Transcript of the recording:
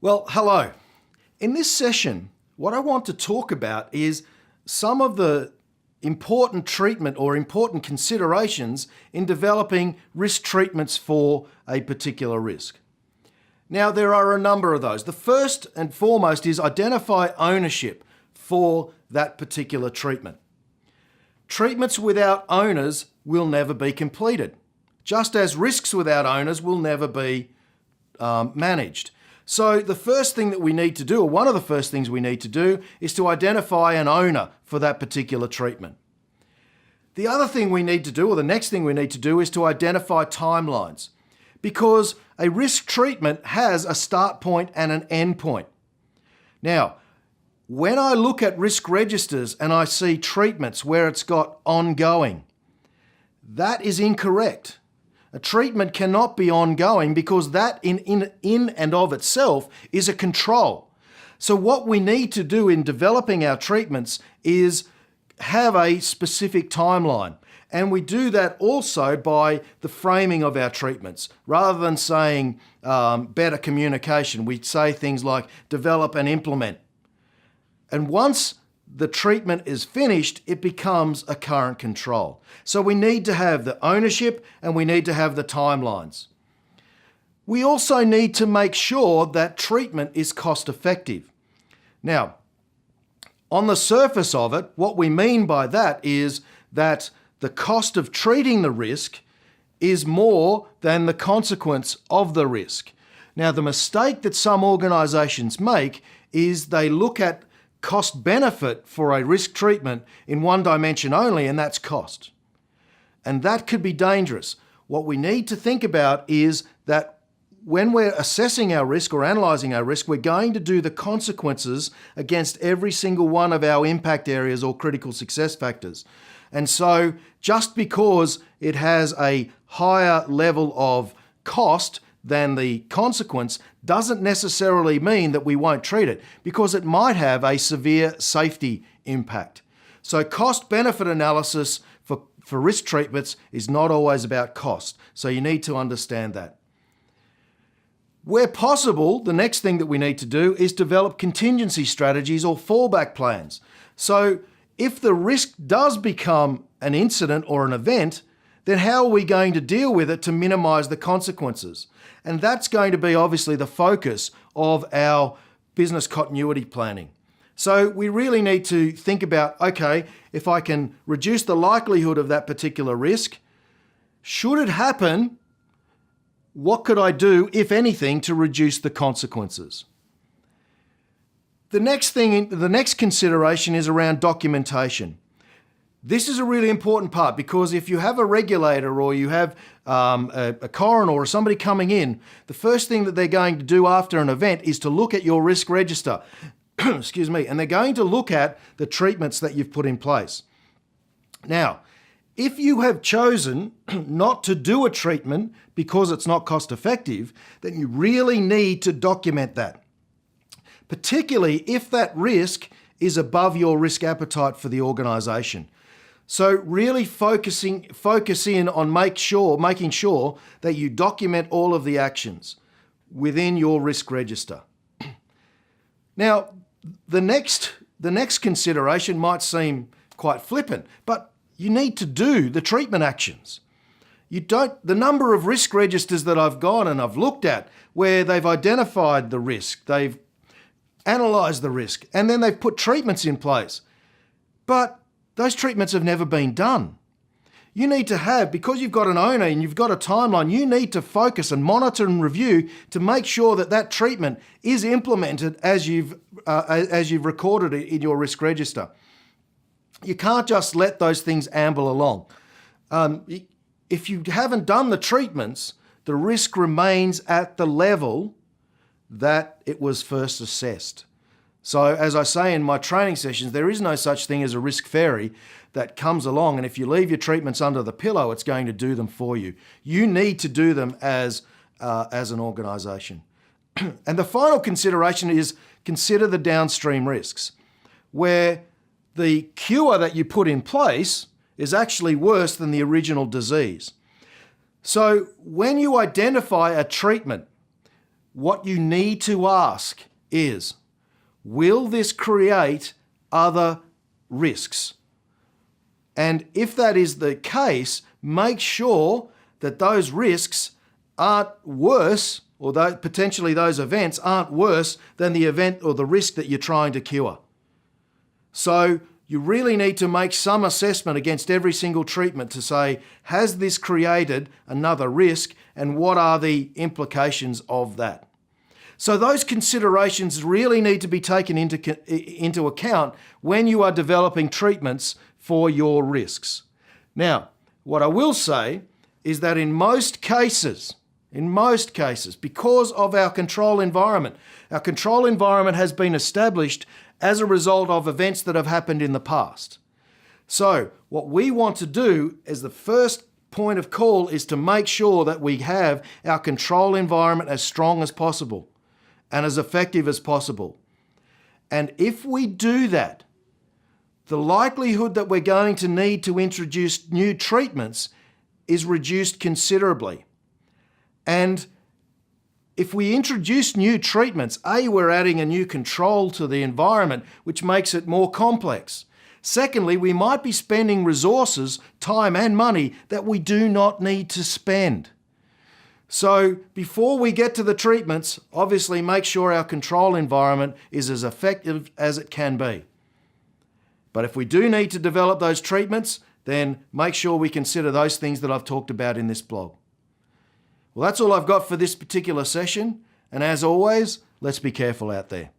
Well, hello. In this session, what I want to talk about is some of the important treatment or important considerations in developing risk treatments for a particular risk. Now, there are a number of those. The first and foremost is identify ownership for that particular treatment. Treatments without owners will never be completed, just as risks without owners will never be managed. So the first thing that we need to do, or one of the first things we need to do, is to identify an owner for that particular treatment. The other thing we need to do, or the next thing we need to do, is to identify timelines, because a risk treatment has a start point and an end point. Now, when I look at risk registers and I see treatments where it's got ongoing, that is incorrect. A treatment cannot be ongoing because that in and of itself is a control. So what we need to do in developing our treatments is have a specific timeline. And we do that also by the framing of our treatments. Rather than saying better communication, we say things like develop and implement. And once the treatment is finished, it becomes a current control. So we need to have the ownership and we need to have the timelines. We also need to make sure that treatment is cost effective. Now, on the surface of it, what we mean by that is that the cost of treating the risk is more than the consequence of the risk. Now, the mistake that some organisations make is they look at cost benefit for a risk treatment in one dimension only, and that's cost. And that could be dangerous. What we need to think about is that when we're assessing our risk or analysing our risk, we're going to do the consequences against every single one of our impact areas or critical success factors. And so just because it has a higher level of cost than the consequence doesn't necessarily mean that we won't treat it, because it might have a severe safety impact. So cost-benefit analysis for risk treatments is not always about cost. So you need to understand that. Where possible, the next thing that we need to do is develop contingency strategies or fallback plans. So if the risk does become an incident or an event, then how are we going to deal with it to minimize the consequences? And that's going to be obviously the focus of our business continuity planning. So we really need to think about, okay, if I can reduce the likelihood of that particular risk, should it happen, what could I do, if anything, to reduce the consequences? The next consideration is around documentation. This is a really important part, because if you have a regulator or you have a coroner or somebody coming in, the first thing that they're going to do after an event is to look at your risk register, excuse me, and they're going to look at the treatments that you've put in place. Now, if you have chosen not to do a treatment because it's not cost effective, then you really need to document that, particularly if that risk is above your risk appetite for the organisation. So really focus in on making sure that you document all of the actions within your risk register. Now, the next consideration might seem quite flippant, but you need to do the treatment actions. The number of risk registers that I've gone and I've looked at where they've identified the risk, they've analysed the risk, and then they've put treatments in place. But those treatments have never been done. You need to have, because you've got an owner and you've got a timeline, you need to focus and monitor and review to make sure that that treatment is implemented as you've recorded it in your risk register. You can't just let those things amble along. If you haven't done the treatments, the risk remains at the level that it was first assessed. So as I say in my training sessions, there is no such thing as a risk fairy that comes along, and if you leave your treatments under the pillow, it's going to do them for you. You need to do them as an organisation. And the final consideration is consider the downstream risks, where the cure that you put in place is actually worse than the original disease. So when you identify a treatment what you need to ask is, will this create other risks? And if that is the case, make sure that those risks aren't worse, or potentially those events aren't worse than the event or the risk that you're trying to cure. So you really need to make some assessment against every single treatment to say, has this created another risk, and what are the implications of that? So those considerations really need to be taken into account when you are developing treatments for your risks. Now, what I will say is that in most cases, because of our control environment has been established as a result of events that have happened in the past. So what we want to do as the first point of call is to make sure that we have our control environment as strong as possible and as effective as possible. And if we do that, the likelihood that we're going to need to introduce new treatments is reduced considerably. And if we introduce new treatments, we're adding a new control to the environment, which makes it more complex. Secondly, we might be spending resources, time and money that we do not need to spend. So before we get to the treatments, obviously make sure our control environment is as effective as it can be. But if we do need to develop those treatments, then make sure we consider those things that I've talked about in this blog. Well, that's all I've got for this particular session. And as always, let's be careful out there.